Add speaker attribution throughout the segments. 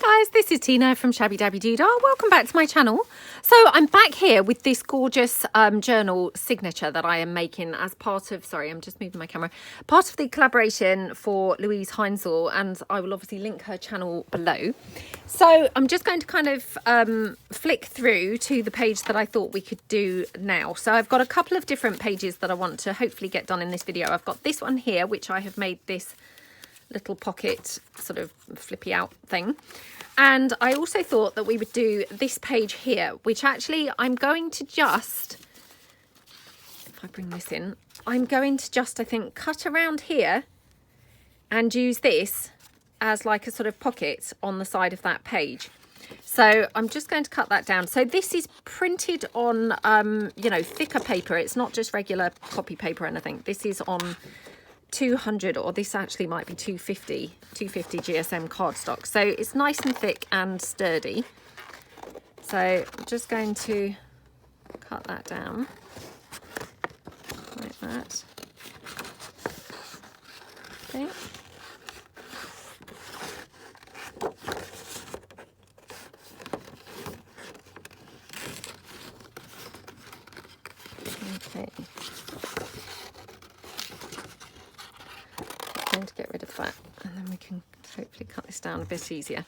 Speaker 1: Hi guys, this is Tina from Shabbydabbydoodah. Welcome back to my channel. So I'm back here with this gorgeous journal signature that I am making as part of, sorry, I'm just moving my camera, part of the collaboration for Luise Heinzl, and I will obviously link her channel below. So I'm just going to kind of flick through to the page that I thought we could do now. So I've got a couple of different pages that I want to hopefully get done in this video. I've got this one here, which I have made this little pocket sort of flippy out thing, and I also thought that we would do this page here, which actually I'm going to just, if I bring this in, I'm going to just, I think, cut around here and use this as like a sort of pocket on the side of that page. So I'm just going to cut that down. So this is printed on you know, thicker paper. It's not just regular copy paper or anything. This is on 200, or this actually might be 250 GSM cardstock, so it's nice and thick and sturdy. So I'm just going to cut that down like that. Okay. Okay. Going to get rid of that, and then we can hopefully cut this down a bit easier.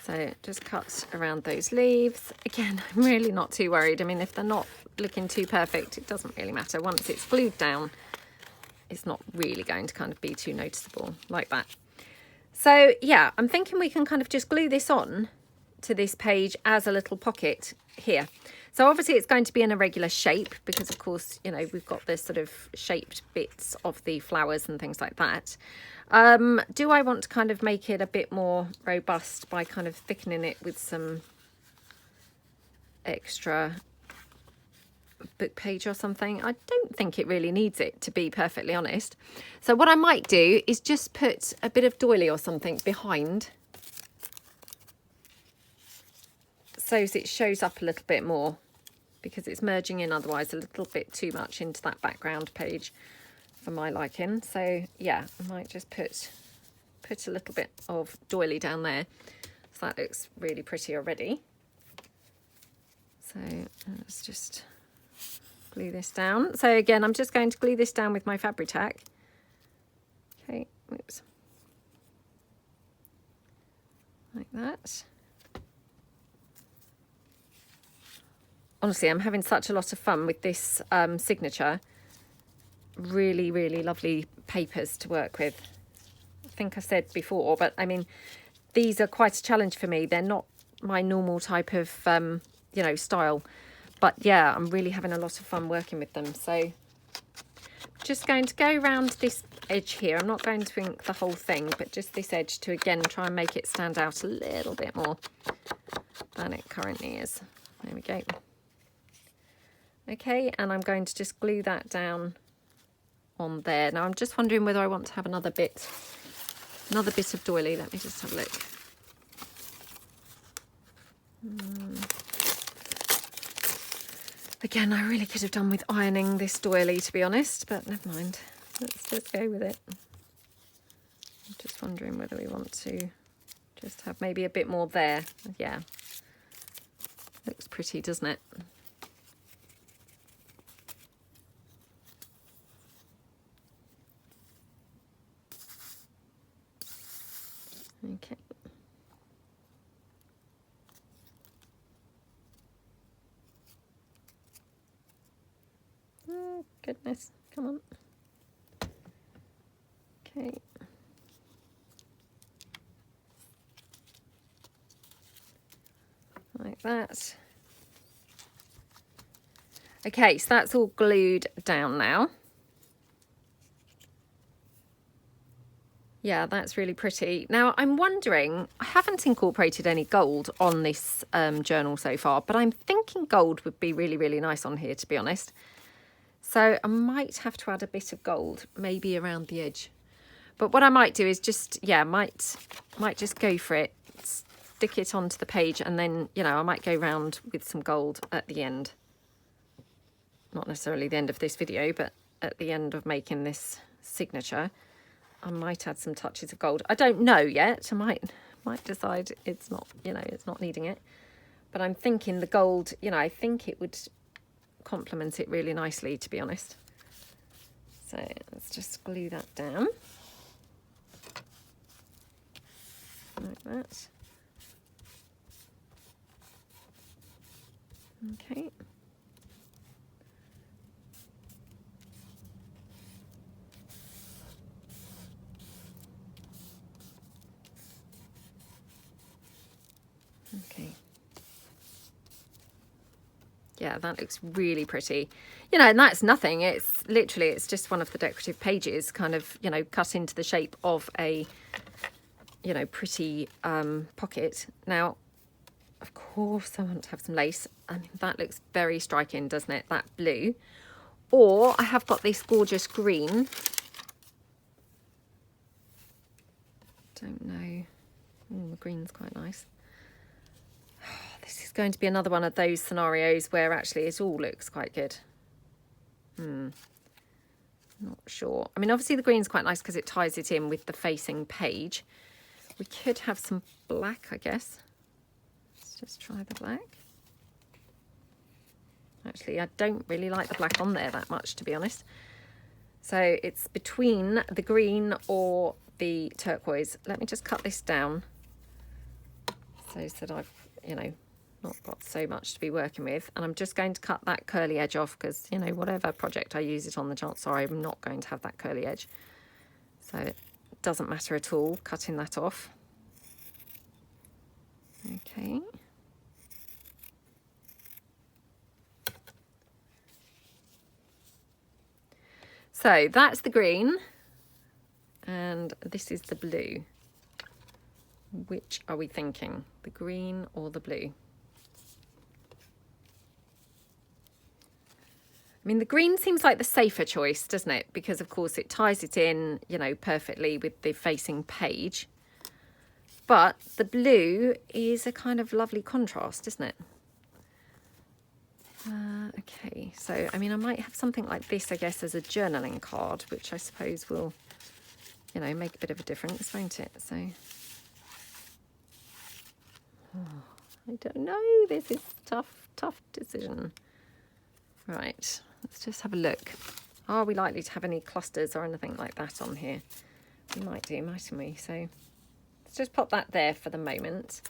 Speaker 1: So just cut around those leaves. Again, I'm really not too worried. I mean, if they're not looking too perfect, it doesn't really matter. Once it's glued down, it's not really going to kind of be too noticeable like that. So yeah, I'm thinking we can kind of just glue this on to this page as a little pocket here. So obviously it's going to be in a regular shape because, of course, you know, we've got this sort of shaped bits of the flowers and things like that. Do I want to kind of make it a bit more robust by kind of thickening it with some extra book page or something? I don't think it really needs it, to be perfectly honest. So what I might do is just put a bit of doily or something behind, so it shows up a little bit more, because it's merging in otherwise a little bit too much into that background page for my liking. So yeah, I might just put a little bit of doily down there, so that looks really pretty already. So let's just glue this down. So again, I'm just going to glue this down with my Fabri-Tac. Okay, oops, like that. Honestly, I'm having such a lot of fun with this signature. Really, really lovely papers to work with. I think I said before, but I mean, these are quite a challenge for me. They're not my normal type of, you know, style. But yeah, I'm really having a lot of fun working with them. So just going to go around this edge here. I'm not going to ink the whole thing, but just this edge to, again, try and make it stand out a little bit more than it currently is. There we go. Okay, and I'm going to just glue that down on there. Now I'm just wondering whether I want to have another bit of doily. Let me just have a look. Again, I really could have done with ironing this doily, to be honest, but never mind. Let's just go with it. I'm just wondering whether we want to just have maybe a bit more there. Yeah, looks pretty, doesn't it? Okay. Oh, goodness. Come on. Okay. Like that. Okay, so that's all glued down now. Yeah, that's really pretty. Now, I'm wondering, I haven't incorporated any gold on this journal so far, but I'm thinking gold would be really, really nice on here, to be honest. So I might have to add a bit of gold, maybe around the edge. But what I might do is just, yeah, might just go for it, stick it onto the page, and then, you know, I might go round with some gold at the end. Not necessarily the end of this video, but at the end of making this signature. I might add some touches of gold. I don't know yet. I Might decide it's not, you know, it's not needing it. But I'm thinking the gold, you know, I think it would complement it really nicely, to be honest. So let's just glue that down. Like that. Okay. Okay. Yeah, that looks really pretty. You know, and that's nothing. It's literally, it's just one of the decorative pages kind of, you know, cut into the shape of a, you know, pretty pocket. Now, of course, I want to have some lace. I mean, that looks very striking, doesn't it? That blue. Or I have got this gorgeous green. Don't know. Oh, the green's quite nice. This is going to be another one of those scenarios where actually it all looks quite good. Not sure. I mean, obviously the green's quite nice because it ties it in with the facing page. We could have some black, I guess. Let's just try the black. Actually, I don't really like the black on there that much, to be honest. So it's between the green or the turquoise. Let me just cut this down so that I've, you know, not got so much to be working with. And I'm just going to cut that curly edge off because, you know, whatever project I use it on, the chances are I'm not going to have that curly edge. So it doesn't matter at all cutting that off. Okay. So that's the green and this is the blue. Which are we thinking? The green or the blue? I mean, the green seems like the safer choice, doesn't it? Because of course it ties it in, you know, perfectly with the facing page. But the blue is a kind of lovely contrast, isn't it? Okay, so, I mean, I might have something like this, I guess, as a journaling card, which I suppose will, you know, make a bit of a difference, won't it? So, I don't know. This is tough decision. Right, let's just have a look. Are we likely to have any clusters or anything like that on here? We might do, mightn't we? So let's just pop that there for the moment.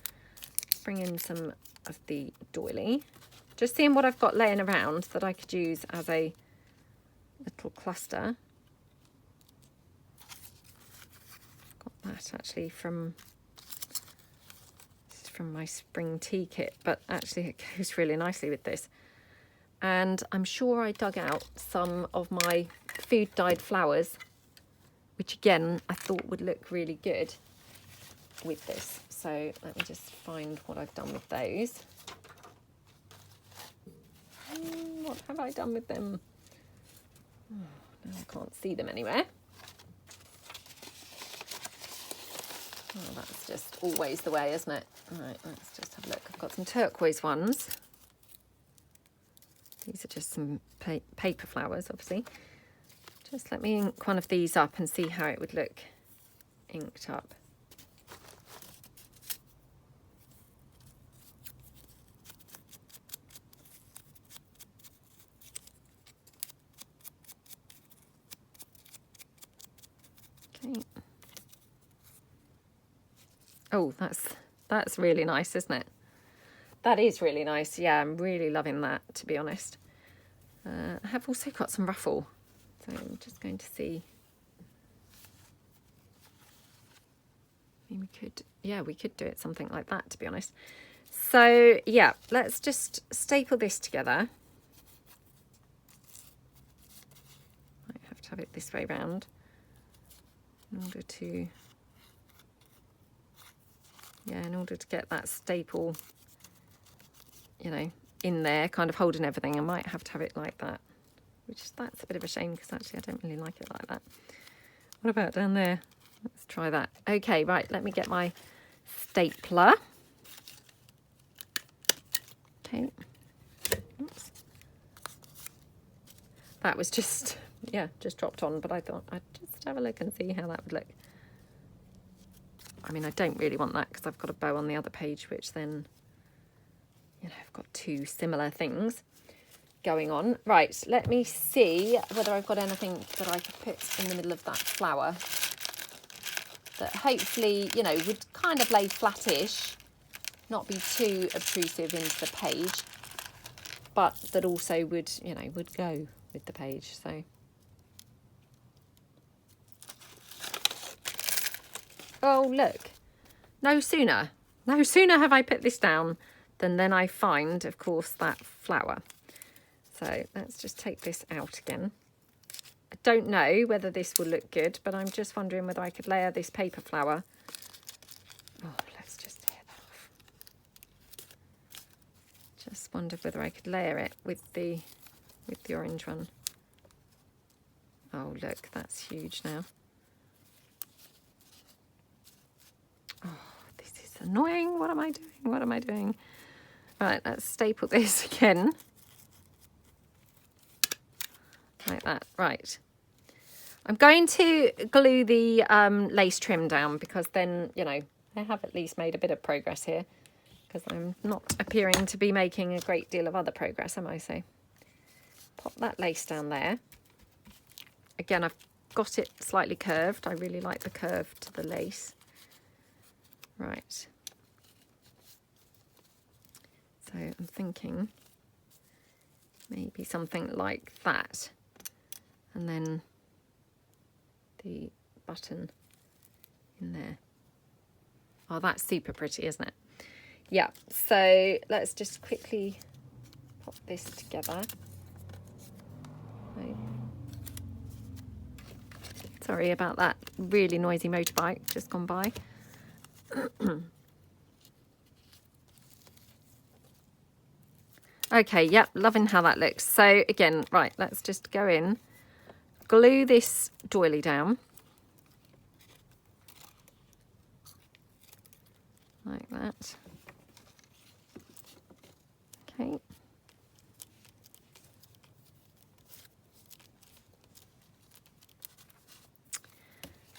Speaker 1: Bring in some of the doily. Just seeing what I've got laying around that I could use as a little cluster. Got that actually from my spring tea kit, but actually it goes really nicely with this. And I'm sure I dug out some of my food dyed flowers, which again I thought would look really good with this. So let me just find what I've done with those. What have I done with them? Oh, now I can't see them anywhere. Oh, that's just always the way, isn't it? Right, let's just have a look. I've got some turquoise ones. These are just some paper flowers, obviously. Just let me ink one of these up and see how it would look inked up. Okay. Oh, that's really nice, isn't it? That is really nice. Yeah, I'm really loving that, to be honest. I have also got some ruffle, so I'm just going to see. I mean, we could do it something like that, to be honest. So yeah, let's just staple this together. I have to have it this way round in order to, in order to get that staple, you know, in there, kind of holding everything. I might have to have it like that, that's a bit of a shame because actually I don't really like it like that. What about down there? Let's try that. Okay, right, let me get my stapler. Okay. Oops. That was just dropped on, but I thought I'd just have a look and see how that would look. I mean, I don't really want that because I've got a bow on the other page, which then, you know, I've got two similar things going on. Right, let me see whether I've got anything that I could put in the middle of that flower that hopefully, you know, would kind of lay flattish, not be too obtrusive into the page, but that also would, you know, would go with the page. So, oh look, no sooner have I put this down than then I find, of course, that flower. So let's just take this out again. I don't know whether this will look good, but I'm just wondering whether I could layer this paper flower. Oh, let's just tear that off. Just wondered whether I could layer it with the orange one. Oh, look, that's huge now. Oh, this is annoying. What am I doing? What am I doing? Right, let's staple this again. Like that. Right. I'm going to glue the lace trim down because then, you know, I have at least made a bit of progress here, because I'm not appearing to be making a great deal of other progress, am I? So pop that lace down there. Again, I've got it slightly curved. I really like the curve to the lace. Right. So I'm thinking maybe something like that. And then the button in there. Oh, that's super pretty, isn't it? Yeah, so let's just quickly pop this together. Right. Sorry about that really noisy motorbike just gone by. Okay, yep, loving how that looks. So again, right, let's just go in, glue this doily down. Like that. Okay.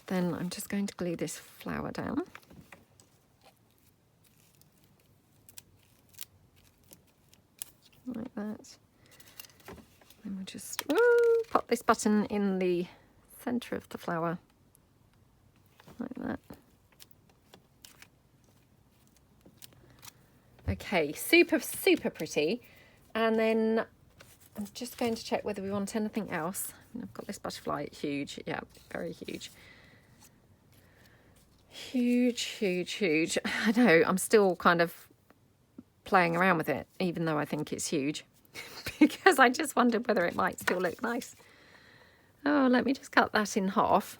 Speaker 1: Then I'm just going to glue this flower down. Like that. And we'll just pop this button in the centre of the flower. Like that. Okay, super, super pretty. And then I'm just going to check whether we want anything else. I've got this butterfly, huge. Yeah, very huge. Huge, huge, huge. I know, I'm still kind of playing around with it, even though I think it's huge, because I just wondered whether it might still look nice. Oh, let me just cut that in half.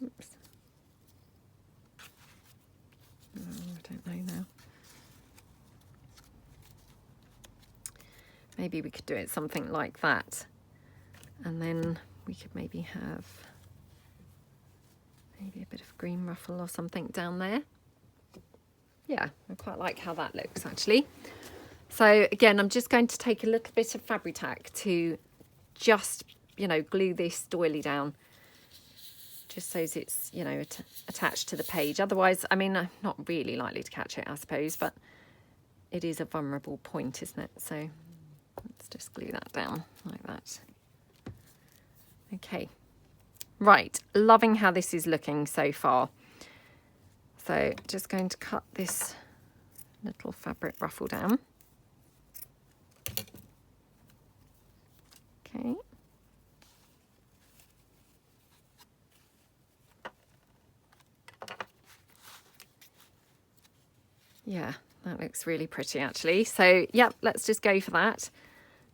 Speaker 1: Oops. Oh, I don't know now. Maybe we could do it something like that, and then we could maybe have maybe a bit of green ruffle or something down there. Yeah, I quite like how that looks actually. So again, I'm just going to take a little bit of Fabri-Tac to just, you know, glue this doily down, just so it's, you know, attached to the page. Otherwise, I mean, I'm not really likely to catch it, I suppose, but it is a vulnerable point, isn't it? So let's just glue that down like that. Okay. Right, loving how this is looking so far. So just going to cut this little fabric ruffle down. Okay. Yeah, that looks really pretty actually. So yep, let's just go for that.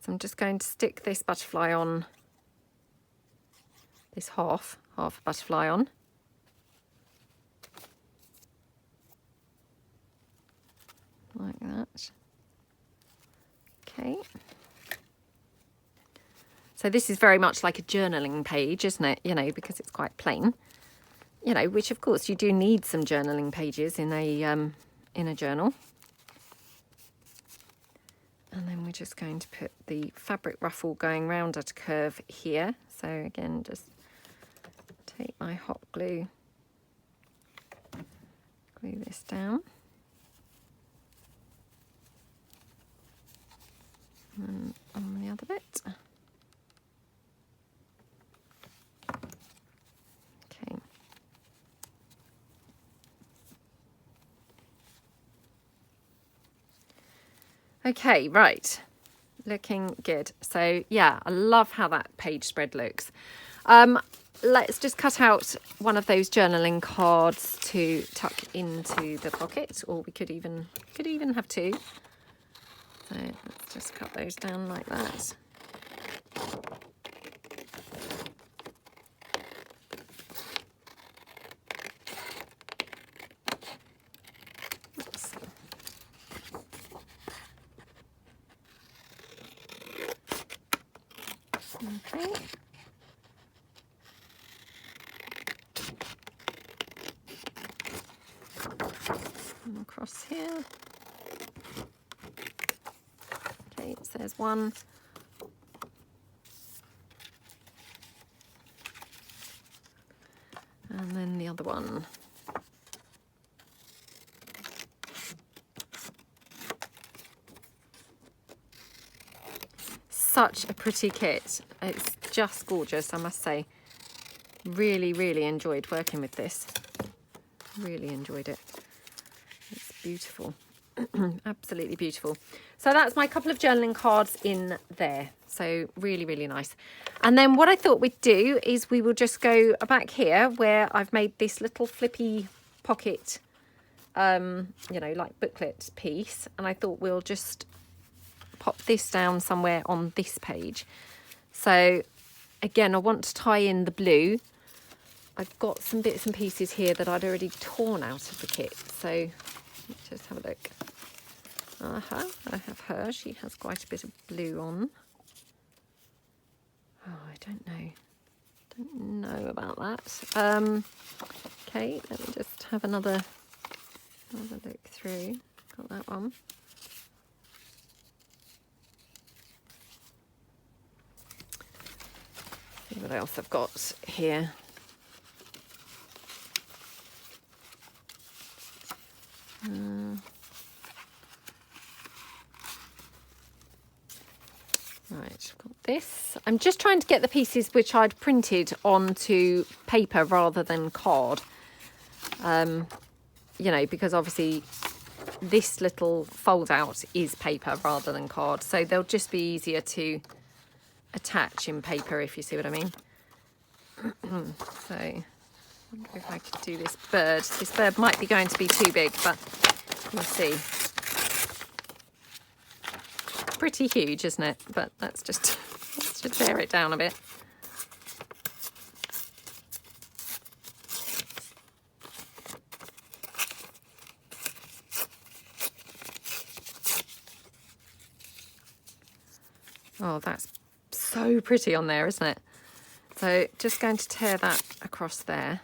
Speaker 1: So I'm just going to stick this butterfly on, this half butterfly on. Like that. Okay. So this is very much like a journaling page, isn't it? You know, because it's quite plain. You know, which of course you do need some journaling pages in a journal. And then we're just going to put the fabric ruffle going round at a curve here. So again, just take my hot glue, glue this down. And on the other bit. Okay. Okay, right. Looking good. So yeah, I love how that page spread looks. Let's just cut out one of those journaling cards to tuck into the pocket, or we could even have two. So let's just cut those down like that. Oops. Okay. And across here. Okay, so there's one. And then the other one. Such a pretty kit. It's just gorgeous, I must say. Really, really enjoyed working with this. Really enjoyed it. It's beautiful. Absolutely beautiful. So that's my couple of journaling cards in there. So really, really nice. And then what I thought we'd do is we will just go back here where I've made this little flippy pocket, you know, like booklet piece. And I thought we'll just pop this down somewhere on this page. So again, I want to tie in the blue. I've got some bits and pieces here that I'd already torn out of the kit. So let's just have a look. I have her. She has quite a bit of blue on. Oh, I don't know. Don't know about that. Okay, let me just have another look through. Got that one. See what else I've got here. Right, got this. I'm just trying to get the pieces which I'd printed onto paper rather than card. You know, because obviously this little fold out is paper rather than card, so they'll just be easier to attach in paper, if you see what I mean. So I wonder if I could do this bird. This bird might be going to be too big, but we'll see. Pretty huge, isn't it? But let's just tear it down a bit. Oh, that's so pretty on there, isn't it? So just going to tear that across there.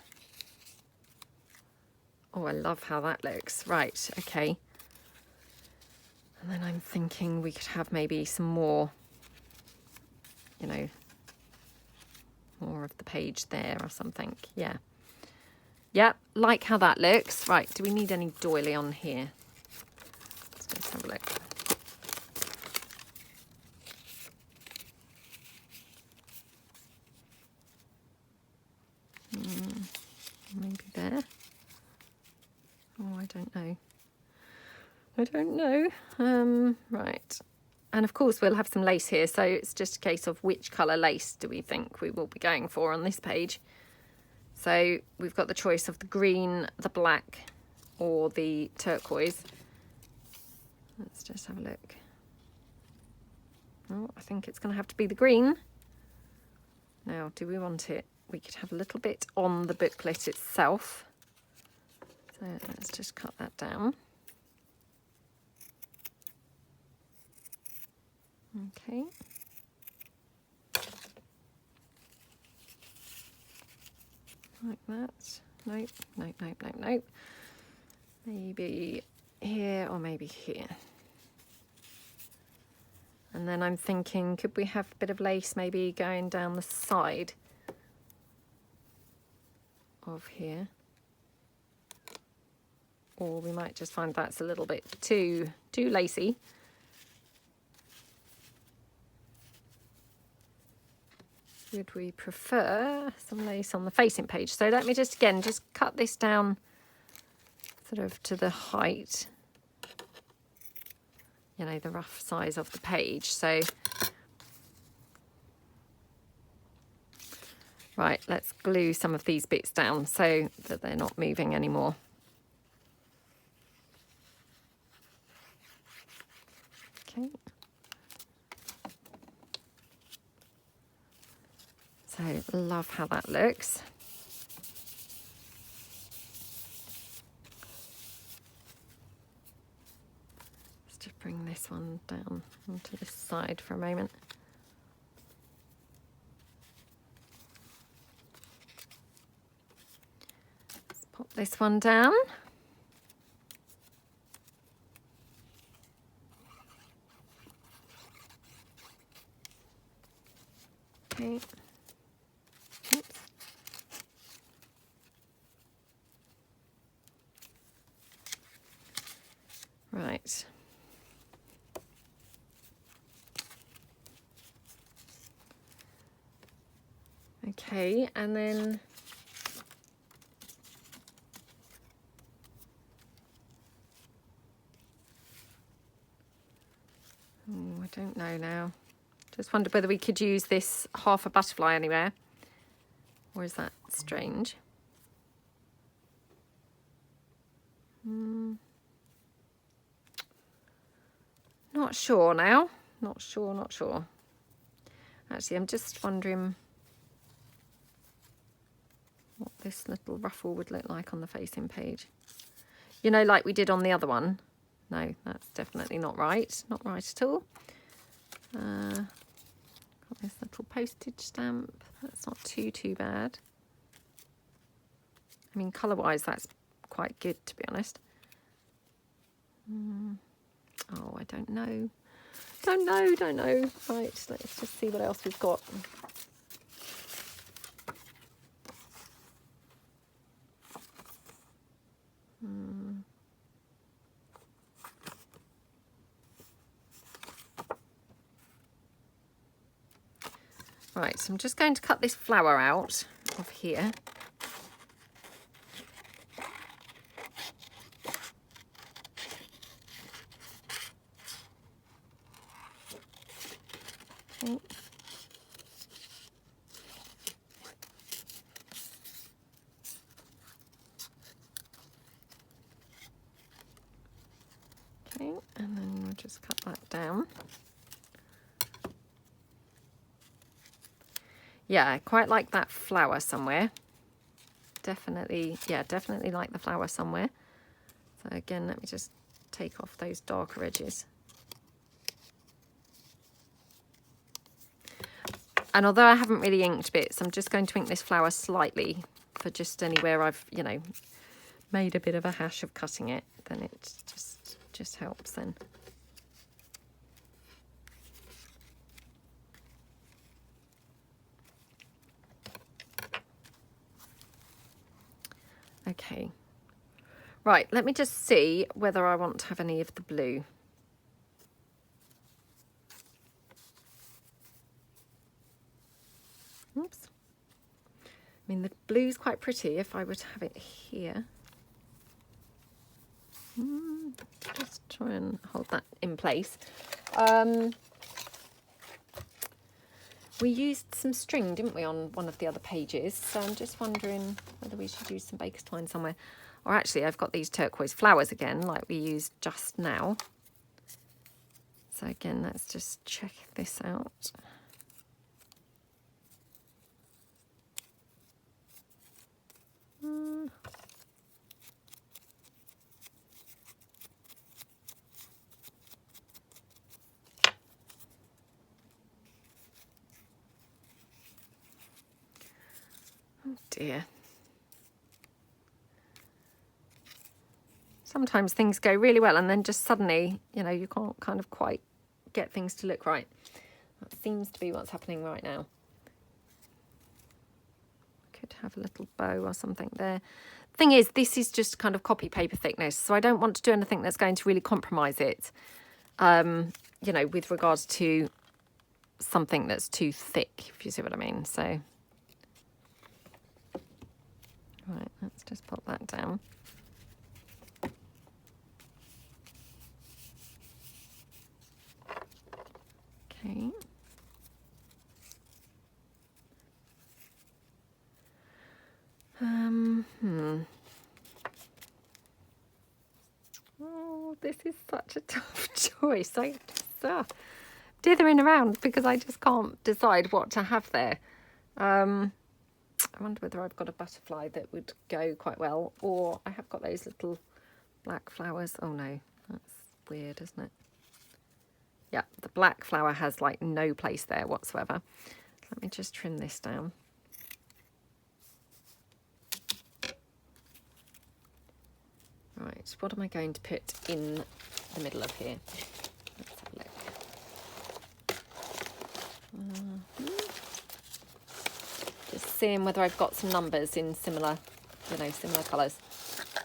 Speaker 1: Oh, I love how that looks. Right, okay. And then I'm thinking we could have maybe some more, you know, more of the page there or something. Yeah. Yeah, like how that looks. Right, do we need any doily on here? Let's just have a look. Maybe there. Oh, I don't know. I don't know. Right. And of course we'll have some lace here, so it's just a case of which colour lace do we think we will be going for on this page. So we've got the choice of the green, the black, or the turquoise. Let's just have a look. Oh, I think it's going to have to be the green. Now, do we want it? We could have a little bit on the booklet itself. So let's just cut that down. Okay. Like that. Nope, nope, nope, nope, nope. Maybe here or maybe here. And then I'm thinking, could we have a bit of lace maybe going down the side of here? Or we might just find that's a little bit too lacy. Would we prefer some lace on the facing page? So let me just, again, just cut this down sort of to the height, you know, the rough size of the page. So, right, let's glue some of these bits down so that they're not moving anymore. Okay. So, love how that looks. Let's just bring this one down onto this side for a moment. Let's pop this one down. Okay. Oops. Right. Okay, and then I don't know now. Just wondered whether we could use this half a butterfly anywhere. Or is that strange? Not sure now. Not sure. Actually, I'm just wondering what this little ruffle would look like on the facing page. You know, like we did on the other one. No, that's definitely not right. Not right at all. Got this little postage stamp. That's not too bad. I mean, colour-wise, that's quite good, to be honest. Oh, I don't know. Don't know. Right, let's just see what else we've got. Right, so I'm just going to cut this flower out of here. Okay. Okay, and then we'll just cut that down. Yeah, I quite like that flower somewhere. Definitely, yeah, definitely like the flower somewhere. So again, let me just take off those darker edges. And although I haven't really inked bits, I'm just going to ink this flower slightly for just anywhere I've, you know, made a bit of a hash of cutting it. Then it just helps then. Okay, right, let me just see whether I want to have any of the blue. Oops. I mean, the blue's quite pretty if I were to have it here. Just try and hold that in place. We used some string, didn't we, on one of the other pages? So I'm just wondering whether we should use some baker's twine somewhere. Or actually, I've got these turquoise flowers again, like we used just now. So again, let's just check this out. Oh dear. Sometimes things go really well and then just suddenly, you know, you can't kind of quite get things to look right. That seems to be what's happening right now. Could have a little bow or something there. Thing is, this is just kind of copy paper thickness, so I don't want to do anything that's going to really compromise it, you know, with regards to something that's too thick, if you see what I mean. So, right, let's just pop that down. Okay. Oh, this is such a tough choice. I just dithering around because I just can't decide what to have there. I wonder whether I've got a butterfly that would go quite well, or I have got those little black flowers. Oh no, that's weird, isn't it? Yeah, the black flower has like no place there whatsoever. Let me just trim this down. Right, what am I going to put in the middle of here? Let's have a look. Just seeing whether I've got some numbers in similar, you know, similar colours,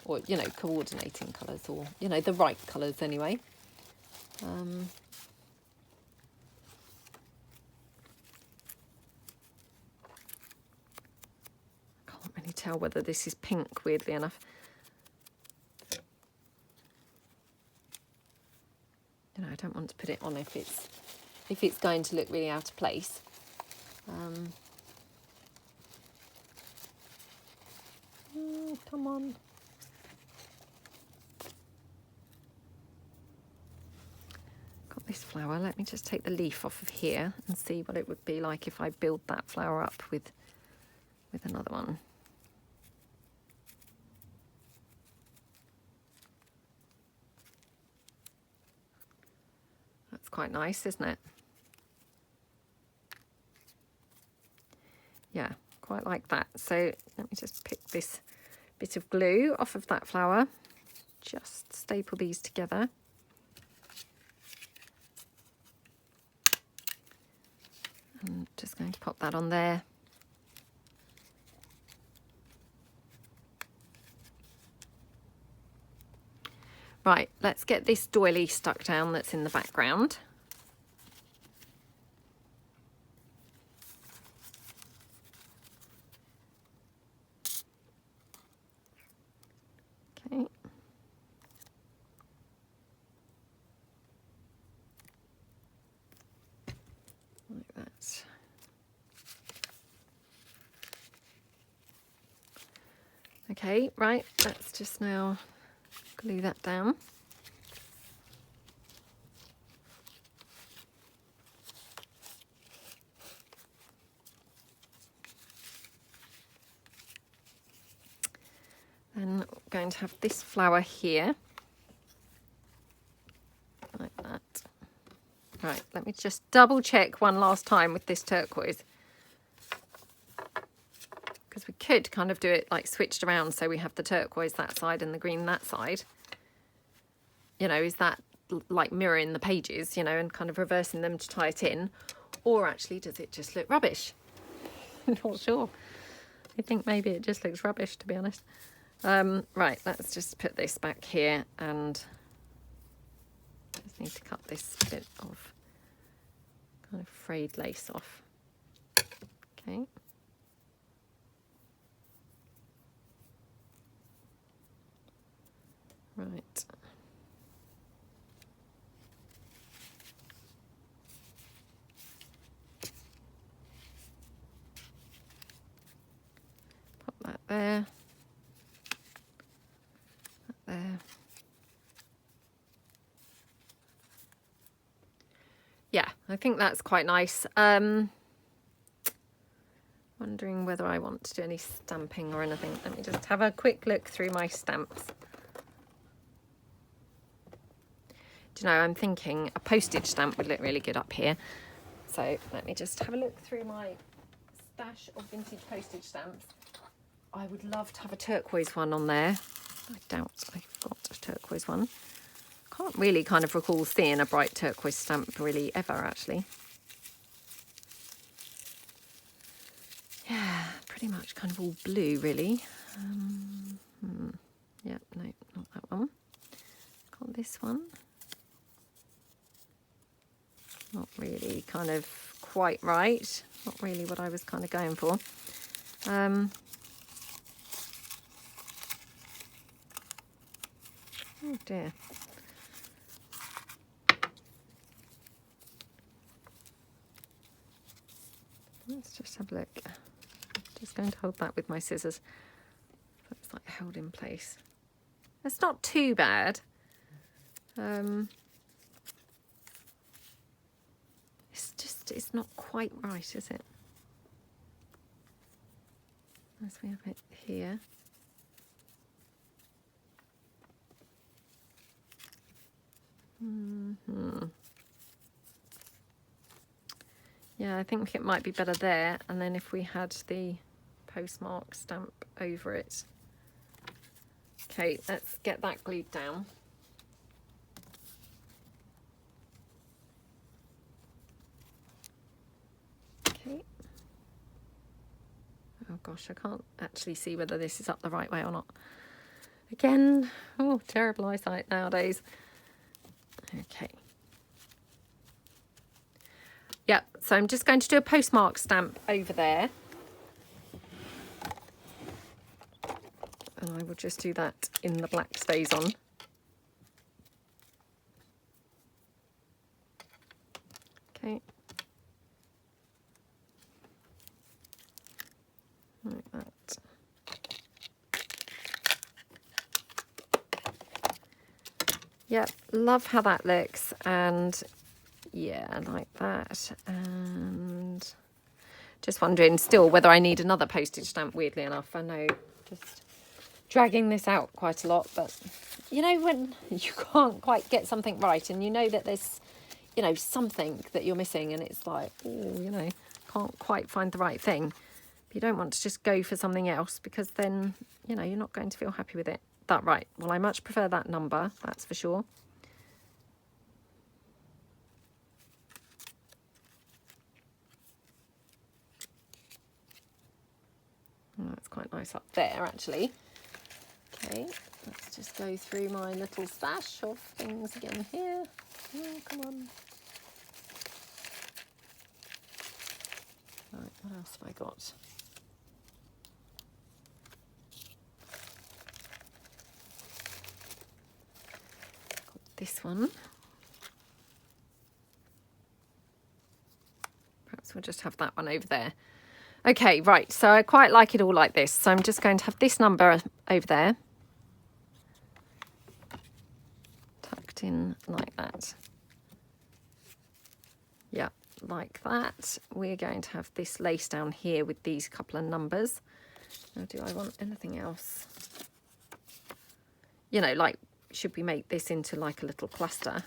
Speaker 1: or, you know, coordinating colours, or, you know, the right colours anyway. Can't really tell whether this is pink, weirdly enough. You know, I don't want to put it on if it's going to look really out of place. Oh, come on. Got this flower. Let me just take the leaf off of here and see what it would be like if I build that flower up with another one. That's quite nice, isn't it? Yeah, quite like that. So let me just pick this bit of glue off of that flower. Just staple these together. I'm just going to pop that on there. Right, let's get this doily stuck down that's in the background. Okay. Like that. Okay, right, let's just now glue that down. Then we're going to have this flower here, like that. Right, let me just double check one last time with this turquoise, because we could kind of do it like switched around, so we have the turquoise that side and the green that side. You know, is that like mirroring the pages, you know, and kind of reversing them to tie it in? Or actually, does it just look rubbish? I'm not sure. I think maybe it just looks rubbish, to be honest. Right, let's just put this back here, and just need to cut this bit of kind of frayed lace off. Okay. Right. Pop that there. That there. Yeah, I think that's quite nice. Wondering whether I want to do any stamping or anything. Let me just have a quick look through my stamps. Do you know, I'm thinking a postage stamp would look really good up here. So let me just have a look through my stash of vintage postage stamps. I would love to have a turquoise one on there. I doubt I've got a turquoise one. Can't really kind of recall seeing a bright turquoise stamp really ever, actually. Yeah, pretty much kind of all blue, really. Yeah, no, not that one. Got this one. Not really kind of quite right. Not really what I was kind of going for. Oh dear. Let's just have a look. Just going to hold that with my scissors. So it's like held in place. It's not too bad. It's not quite right, is it? As we have it here. Yeah, I think it might be better there. And then if we had the postmark stamp over it. Okay, let's get that glued down. Okay. Oh gosh, I can't actually see whether this is up the right way or not. Again, oh, terrible eyesight nowadays. Okay. Yeah, so I'm just going to do a postmark stamp over there. And I will just do that in the black stays on. Okay. Like that. Yep, love how that looks, and yeah, like that. And just wondering still whether I need another postage stamp, weirdly enough. I know, just dragging this out quite a lot, but you know when you can't quite get something right and you know that there's, you know, something that you're missing, and it's like, oh, you know, can't quite find the right thing. But you don't want to just go for something else, because then, you know, you're not going to feel happy with it. That right. Well, I much prefer that number, that's for sure. Oh, that's quite nice up there, actually. Okay, let's just go through my little stash of things again here. Oh, come on. Right, what else have I got? Got this one. Perhaps we'll just have that one over there. Okay, right, so I quite like it all like this. So I'm just going to have this number over there. Tucked in like that. Yeah, like that. We're going to have this lace down here with these couple of numbers. Now, do I want anything else? You know, like, should we make this into like a little cluster?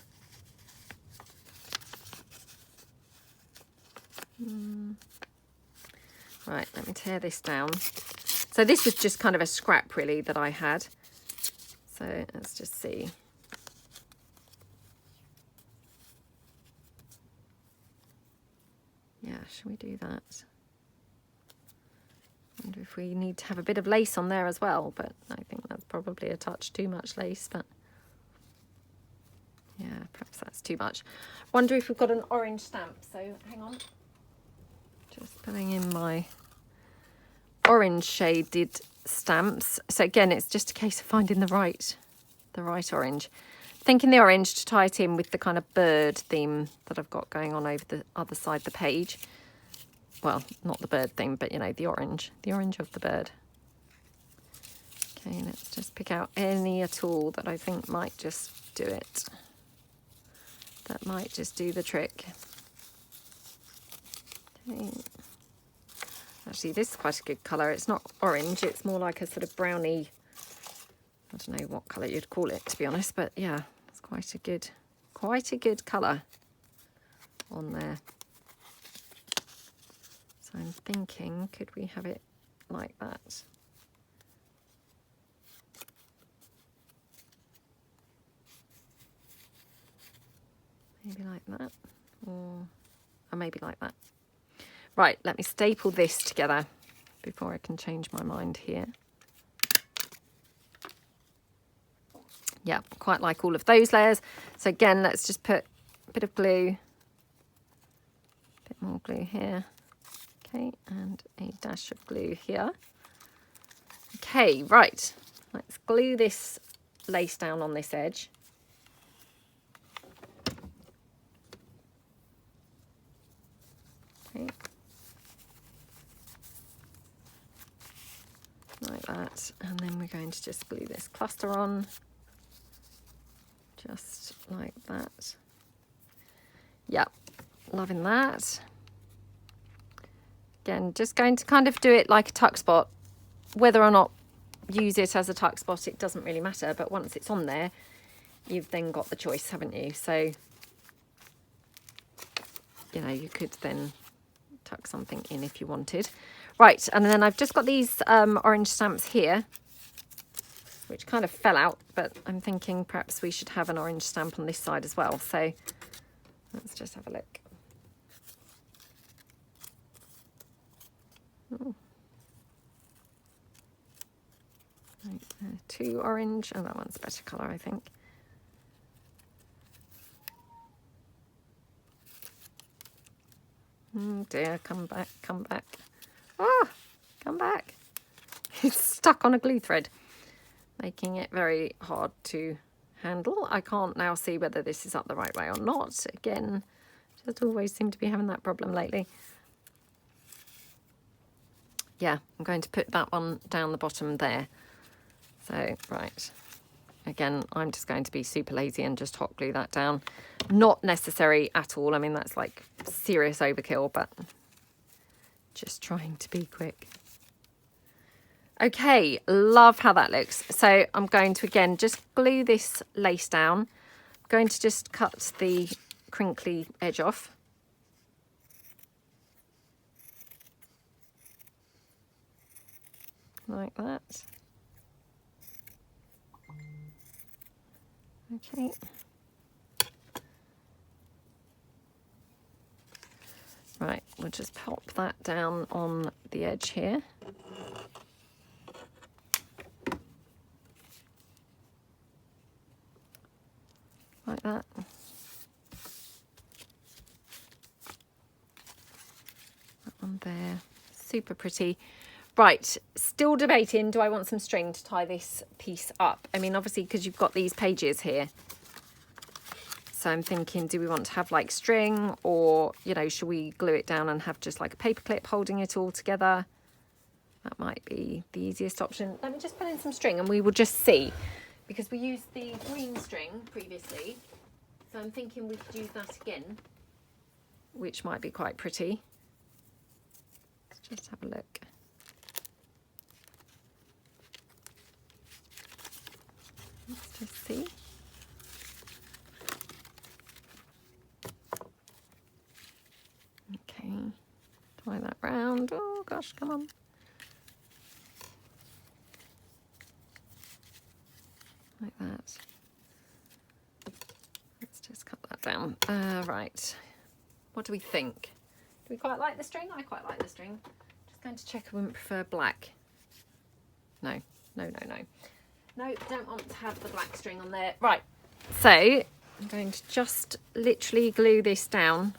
Speaker 1: Right, let me tear this down. So this was just kind of a scrap, really, that I had. So let's just see. Yeah, shall we do that? I wonder if we need to have a bit of lace on there as well, but I think that's probably a touch too much lace, but yeah, perhaps that's too much. Wonder if we've got an orange stamp, so hang on. Just putting in my orange shaded stamps. So again, it's just a case of finding the right orange. Thinking the orange to tie it in with the kind of bird theme that I've got going on over the other side of the page. Well, not the bird theme, but you know, the orange of the bird. Okay, let's just pick out any at all that I think might just do it. That might just do the trick. Okay. Actually, this is quite a good colour. It's not orange, it's more like a sort of browny, I don't know what colour you'd call it, to be honest, but yeah, it's quite a good colour on there. So I'm thinking, could we have it like that? Maybe like that, or maybe like that. Right, let me staple this together before I can change my mind here. Yeah, quite like all of those layers. So again, let's just put a bit of glue, a bit more glue here. Okay, and a dash of glue here. Okay, right, let's glue this lace down on this edge. Okay. Like that, and then we're going to just glue this cluster on, just like that. Yep, loving that. Again, just going to kind of do it like a tuck spot. Whether or not use it as a tuck spot, it doesn't really matter, but once it's on there, you've then got the choice, haven't you? So, you know, you could then tuck something in if you wanted. Right, and then I've just got these orange stamps here, which kind of fell out, but I'm thinking perhaps we should have an orange stamp on this side as well. So let's just have a look. Oh. Right, two orange, and that one's a better colour, I think. Oh dear, come back, come back. Ah, come back. It's stuck on a glue thread, making it very hard to handle. I can't now see whether this is up the right way or not. Again, just always seem to be having that problem lately. Yeah, I'm going to put that one down the bottom there. So, right. Again, I'm just going to be super lazy and just hot glue that down. Not necessary at all. I mean, that's like serious overkill, but just trying to be quick. Okay, love how that looks. So I'm going to, again, just glue this lace down. I'm going to just cut the crinkly edge off. Like that. Okay. Right, we'll just pop that down on the edge here. Like that. That one there. Super pretty. Right, still debating, do I want some string to tie this piece up? I mean, obviously, because you've got these pages here. So I'm thinking, do we want to have like string, or, you know, should we glue it down and have just like a paper clip holding it all together? That might be the easiest option. Let me just put in some string and we will just see, because we used the green string previously. So I'm thinking we could use that again, which might be quite pretty. Let's just have a look. Let's just see. Okay, tie that round. Oh gosh, come on. Like that. Let's just cut that down. Right. What do we think? Do we quite like the string? I quite like the string. Just going to check I wouldn't prefer black. No, no, no, no. No, don't want to have the black string on there. Right, so I'm going to just literally glue this down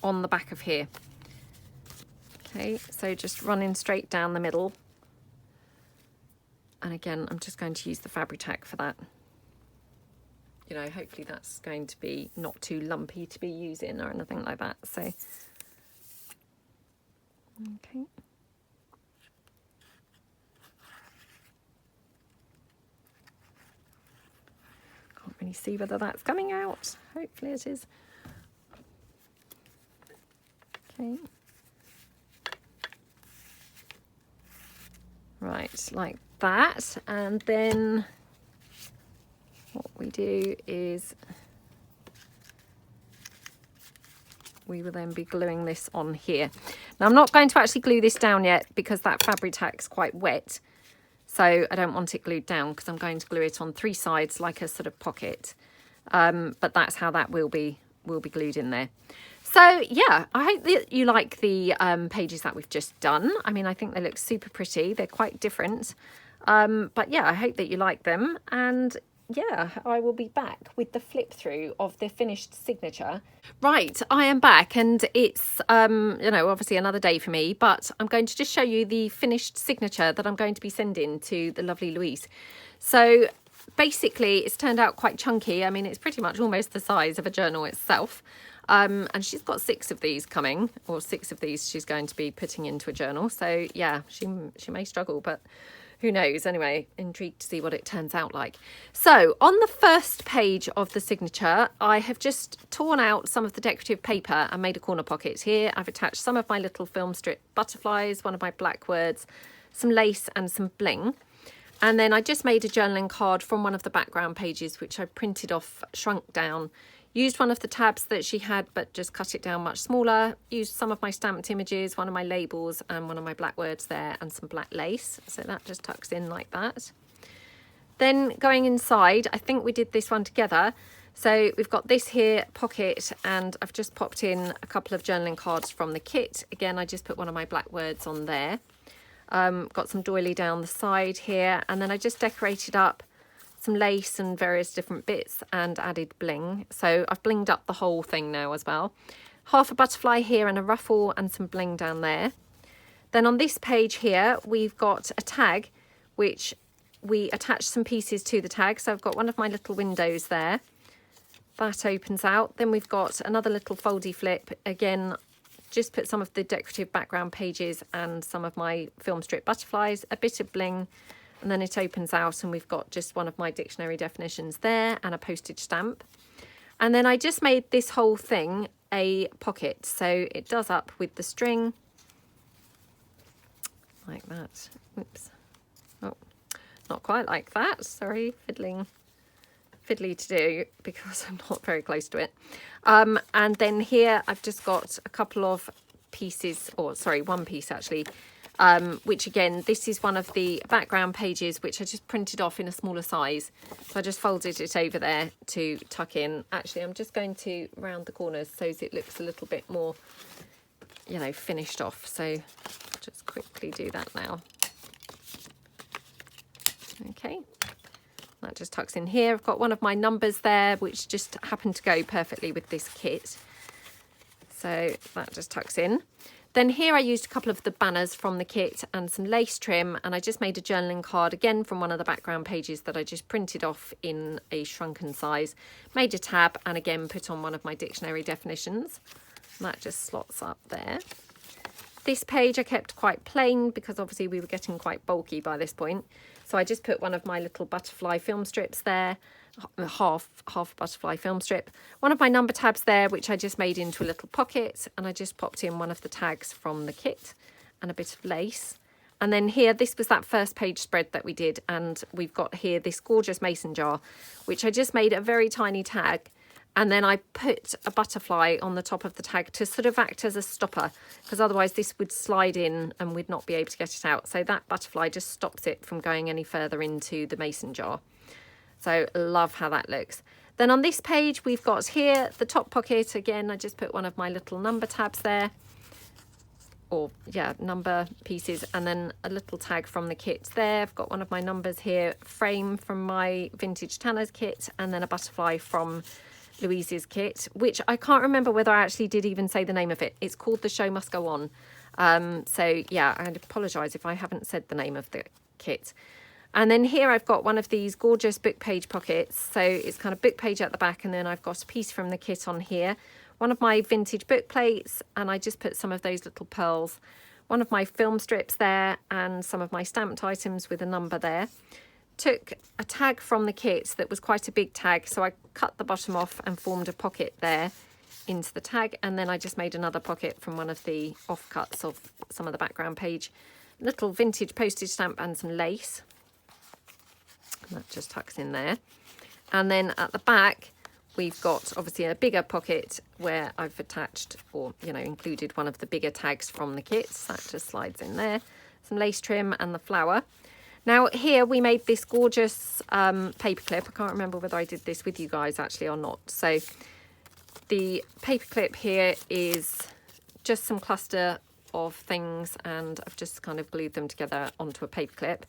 Speaker 1: on the back of here. Okay, so just running straight down the middle. And again, I'm just going to use the Fabri-Tac for that. You know, hopefully that's going to be not too lumpy to be using or anything like that. So, okay. Can't really see whether that's coming out. Hopefully it is. Okay. Right, like that. And then what we do is we will then be gluing this on here. Now I'm not going to actually glue this down yet because that Fabri-Tac is quite wet. So I don't want it glued down because I'm going to glue it on three sides like a sort of pocket. But that's how that will be will be glued in there. So yeah, I hope that you like the pages that we've just done. I mean, I think they look super pretty. They're quite different. But yeah, I hope that you like them. And yeah, I will be back with the flip through of the finished signature. Right, I am back, and it's, you know, obviously another day for me, but I'm going to just show you the finished signature that I'm going to be sending to the lovely Louise. So basically, it's turned out quite chunky. I mean, it's pretty much almost the size of a journal itself. And she's got 6 of these coming, or 6 of these she's going to be putting into a journal. So yeah, she may struggle, but who knows? Anyway, intrigued to see what it turns out like. So on the first page of the signature, I have just torn out some of the decorative paper and made a corner pocket. Here I've attached some of my little film strip butterflies, one of my black words, some lace and some bling. And then I just made a journaling card from one of the background pages, which I printed off, shrunk down. Used one of the tabs that she had, but just cut it down much smaller. Used some of my stamped images, one of my labels and one of my black words there, and some black lace. So that just tucks in like that. Then going inside, I think we did this one together. So we've got this here pocket, and I've just popped in a couple of journaling cards from the kit. Again, I just put one of my black words on there. Got some doily down the side here, and then I just decorated up some lace and various different bits and added bling. So I've blinged up the whole thing now as well. Half a butterfly here and a ruffle and some bling down there. Then on this page here, we've got a tag, which we attach some pieces to the tag. So I've got one of my little windows there. That opens out. Then we've got another little foldy flip. Again, just put some of the decorative background pages and some of my film strip butterflies, a bit of bling, and then it opens out and we've got just one of my dictionary definitions there and a postage stamp. And then I just made this whole thing a pocket. So it does up with the string like that. Oops. Oh, not quite like that. Sorry, fiddly to do because I'm not very close to it. And then here I've just got a couple of pieces, or sorry, one piece actually, which again, this is one of the background pages which I just printed off in a smaller size. So I just folded it over there to tuck in. Actually, I'm just going to round the corners so it looks a little bit more, you know, finished off. So just quickly do that now. Okay, that just tucks in here. I've got one of my numbers there, which just happened to go perfectly with this kit. So that just tucks in. Then here I used a couple of the banners from the kit and some lace trim, and I just made a journaling card again from one of the background pages that I just printed off in a shrunken size. Made a tab and again put on one of my dictionary definitions. And that just slots up there. This page I kept quite plain because obviously we were getting quite bulky by this point. So I just put one of my little butterfly film strips there, half butterfly film strip, one of my number tabs there, which I just made into a little pocket, and I just popped in one of the tags from the kit and a bit of lace. And then here, this was that first page spread that we did, and we've got here this gorgeous mason jar, which I just made a very tiny tag, and then I put a butterfly on the top of the tag to sort of act as a stopper, because otherwise this would slide in and we'd not be able to get it out. So that butterfly just stops it from going any further into the mason jar. So love how that looks. Then on this page, we've got here the top pocket. Again, I just put one of my little number tabs there, or yeah, number pieces, and then a little tag from the kit there. I've got one of my numbers here, frame from my vintage Tanner's kit, and then a butterfly from Louise's kit, which I can't remember whether I actually did even say the name of it. It's called The Show Must Go On. So yeah, I apologise if I haven't said the name of the kit. And then here I've got one of these gorgeous book page pockets. So it's kind of book page at the back, and then I've got a piece from the kit on here. One of my vintage book plates, and I just put some of those little pearls. One of my film strips there, and some of my stamped items with a number there. Took a tag from the kit that was quite a big tag, so I cut the bottom off and formed a pocket there into the tag, and then I just made another pocket from one of the offcuts of some of the background page. Little vintage postage stamp and some lace. That just tucks in there. And then at the back, we've got obviously a bigger pocket where I've attached, or you know, included one of the bigger tags from the kit. So that just slides in there. Some lace trim and the flower. Now here we made this gorgeous paper clip. I can't remember whether I did this with you guys actually or not. So the paper clip here is just some cluster of things, and I've just kind of glued them together onto a paper clip.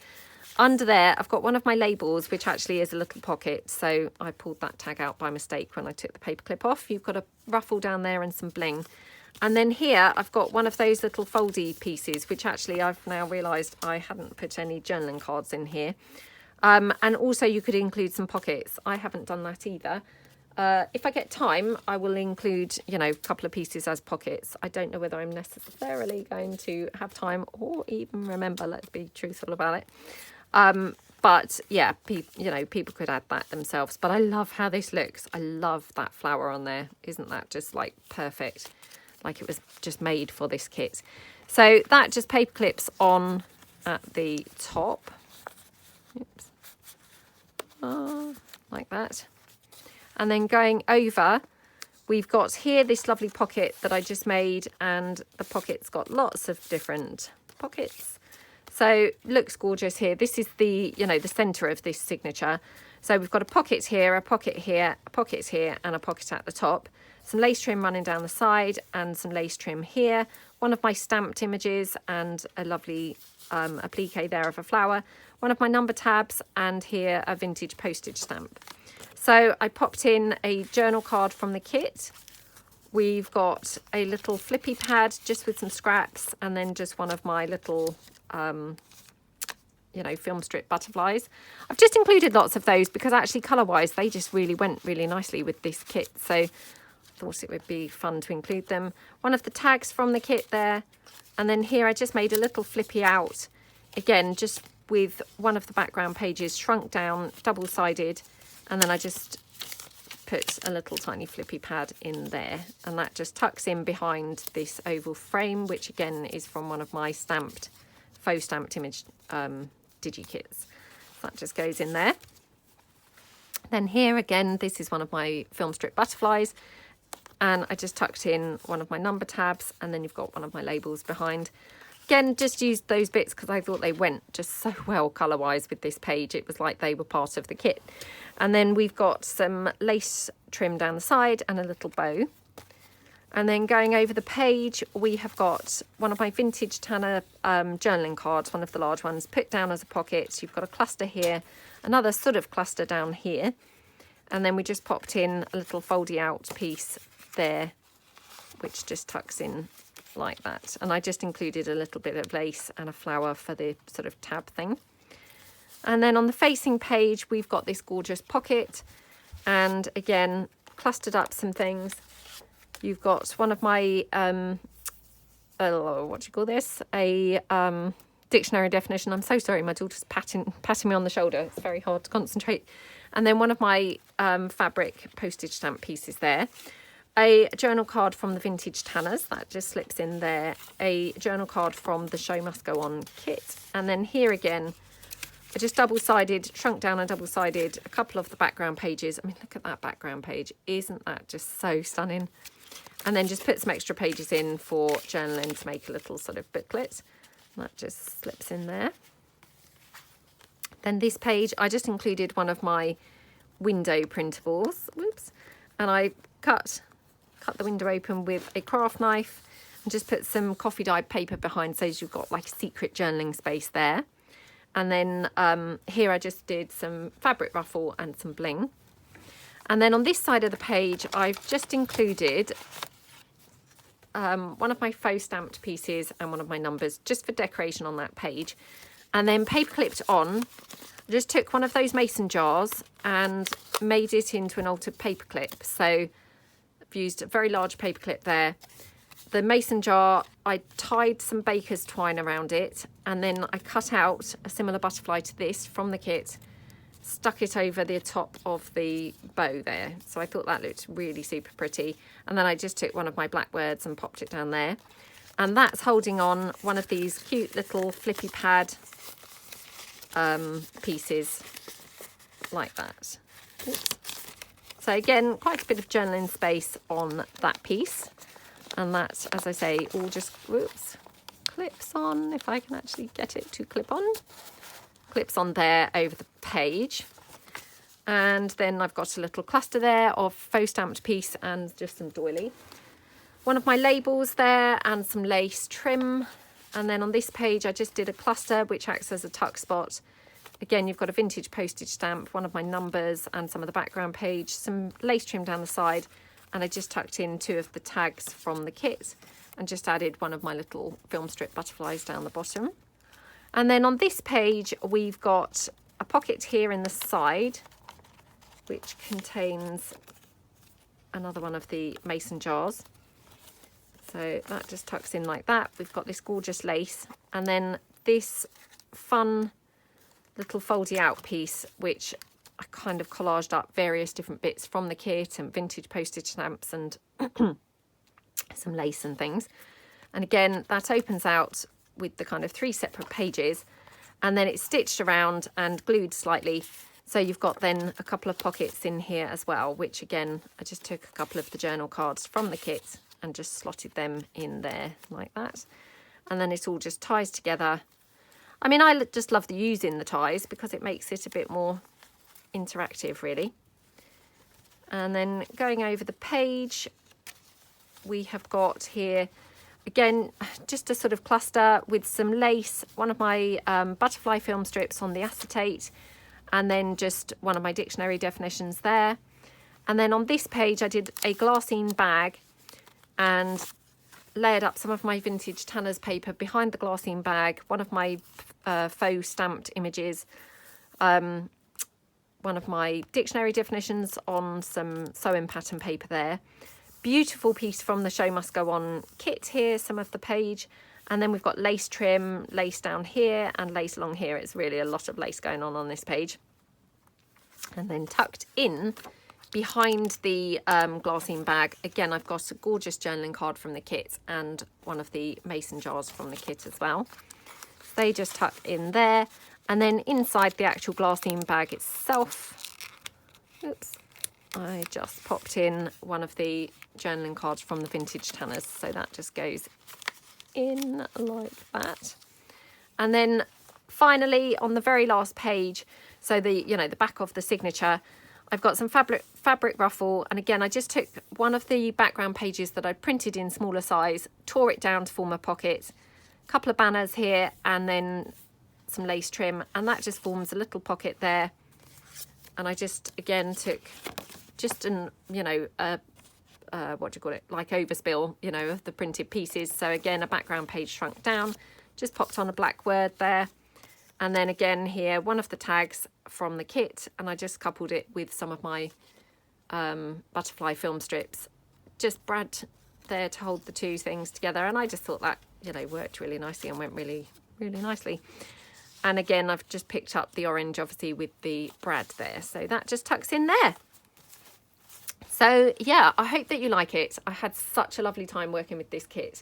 Speaker 1: Under there, I've got one of my labels, which actually is a little pocket. So I pulled that tag out by mistake when I took the paper clip off. You've got a ruffle down there and some bling. And then here, I've got one of those little foldy pieces, which actually I've now realised I hadn't put any journaling cards in here. And also you could include some pockets. I haven't done that either. If I get time, I will include, you know, a couple of pieces as pockets. I don't know whether I'm necessarily going to have time or even remember, let's be truthful about it. But yeah, people could add that themselves. But I love how this looks. I love that flower on there. Isn't that just like perfect? Like it was just made for this kit. So that just paper clips on at the top. Oops. Like that. And then going over, we've got here this lovely pocket that I just made, and the pocket's got lots of different pockets. So looks gorgeous here. This is the, you know, the center of this signature. So we've got a pocket here, a pocket here, a pocket here, and a pocket at the top. Some lace trim running down the side and some lace trim here. One of my stamped images and a lovely applique there of a flower. One of my number tabs, and here a vintage postage stamp. So I popped in a journal card from the kit. We've got a little flippy pad just with some scraps, and then just one of my little, you know, film strip butterflies. I've just included lots of those because actually colour-wise, they just really went really nicely with this kit. So I thought it would be fun to include them. One of the tags from the kit there. And then here I just made a little flippy out. Again, just with one of the background pages shrunk down, double-sided. And then I just put a little tiny flippy pad in there, and that just tucks in behind this oval frame, which again is from one of my faux stamped image digi kits. That just goes in there. Then here again, this is one of my film strip butterflies, and I just tucked in one of my number tabs, and then you've got one of my labels behind. Again, just used those bits because I thought they went just so well colour-wise with this page. It was like they were part of the kit. And then we've got some lace trim down the side and a little bow. And then going over the page, we have got one of my vintage Tanner journaling cards, one of the large ones, put down as a pocket. You've got a cluster here, another sort of cluster down here. And then we just popped in a little foldy out piece there, which just tucks in like that. And I just included a little bit of lace and a flower for the sort of tab thing. And then on the facing page, we've got this gorgeous pocket, and again clustered up some things. You've got one of my what do you call this, a dictionary definition. I'm so sorry, my daughter's patting me on the shoulder. It's very hard to concentrate. And then one of my fabric postage stamp pieces there. A journal card from the Vintage Tanners, that just slips in there. A journal card from the Show Must Go On kit. And then here again, I just double-sided, shrunk down and double-sided a couple of the background pages. I mean, look at that background page. Isn't that just so stunning? And then just put some extra pages in for journaling to make a little sort of booklet. That just slips in there. Then this page, I just included one of my window printables. Whoops. And I cut the window open with a craft knife and just put some coffee dyed paper behind, so you've got like a secret journaling space there. And then here I just did some fabric ruffle and some bling. And then on this side of the page, I've just included one of my faux stamped pieces and one of my numbers just for decoration on that page. And then paper clipped on, I just took one of those mason jars and made it into an altered paper clip. So I've used a very large paper clip there. The mason jar, I tied some baker's twine around it, and then I cut out a similar butterfly to this from the kit, stuck it over the top of the bow there. So I thought that looked really super pretty. And then I just took one of my black words and popped it down there. And that's holding on one of these cute little flippy pad pieces like that. Oops. So again, quite a bit of journaling space on that piece. And that, as I say, all just, whoops, clips on, if I can actually get it to clip on. Clips on there over the page. And then I've got a little cluster there of faux stamped piece and just some doily. One of my labels there and some lace trim. And then on this page, I just did a cluster which acts as a tuck spot. Again, you've got a vintage postage stamp, one of my numbers and some of the background page, some lace trim down the side. And I just tucked in 2 of the tags from the kit and just added one of my little film strip butterflies down the bottom. And then on this page, we've got a pocket here in the side, which contains another one of the mason jars. So that just tucks in like that. We've got this gorgeous lace and then this fun little foldy out piece, which I kind of collaged up various different bits from the kit and vintage postage stamps and some lace and things. And again, that opens out with the kind of 3 separate pages and then it's stitched around and glued slightly. So you've got then a couple of pockets in here as well, which again, I just took a couple of the journal cards from the kit and just slotted them in there like that. And then it all just ties together. I mean, I just love using the ties because it makes it a bit more interactive really. And then going over the page, we have got here, again, just a sort of cluster with some lace, one of my butterfly film strips on the acetate, and then just one of my dictionary definitions there. And then on this page, I did a glassine bag and layered up some of my vintage Tanner's paper behind the glassine bag, one of my faux stamped images, one of my dictionary definitions on some sewing pattern paper there. Beautiful piece from the Show Must Go On kit here, some of the page. And then we've got lace trim, lace down here and lace along here. It's really a lot of lace going on this page. And then tucked in behind the glassine bag, again, I've got a gorgeous journaling card from the kit and one of the mason jars from the kit as well. They just tuck in there. And then inside the actual glassine bag itself, oops, I just popped in one of the journaling cards from the vintage Tanners. So that just goes in like that. And then finally on the very last page, so the, you know, the back of the signature, I've got some fabric ruffle. And again, I just took one of the background pages that I printed in smaller size, tore it down to form a pocket, a couple of banners here, and then some lace trim. And that just forms a little pocket there. And I just, again, took just an, you know, what do you call it? Like overspill, you know, of the printed pieces. So again, a background page shrunk down, just popped on a black word there. And then again here, one of the tags from the kit, and I just coupled it with some of my butterfly film strips. Just brad there to hold the 2 things together. And I just thought that, you know, worked really nicely and went really, really nicely. And again, I've just picked up the orange, obviously, with the brad there. So that just tucks in there. So yeah, I hope that you like it. I had such a lovely time working with this kit.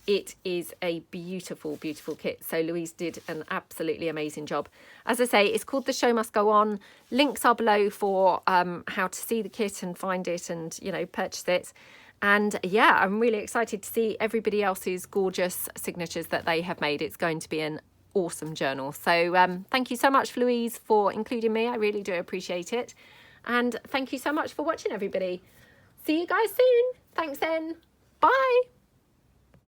Speaker 1: It is a beautiful, beautiful kit. So Louise did an absolutely amazing job. As I say, it's called The Show Must Go On. Links are below for how to see the kit and find it and, you know, purchase it. And yeah, I'm really excited to see everybody else's gorgeous signatures that they have made. It's going to be an awesome journal. So thank you so much, Louise, for including me. I really do appreciate it. And thank you so much for watching, everybody. See you guys soon. Thanks then. Bye.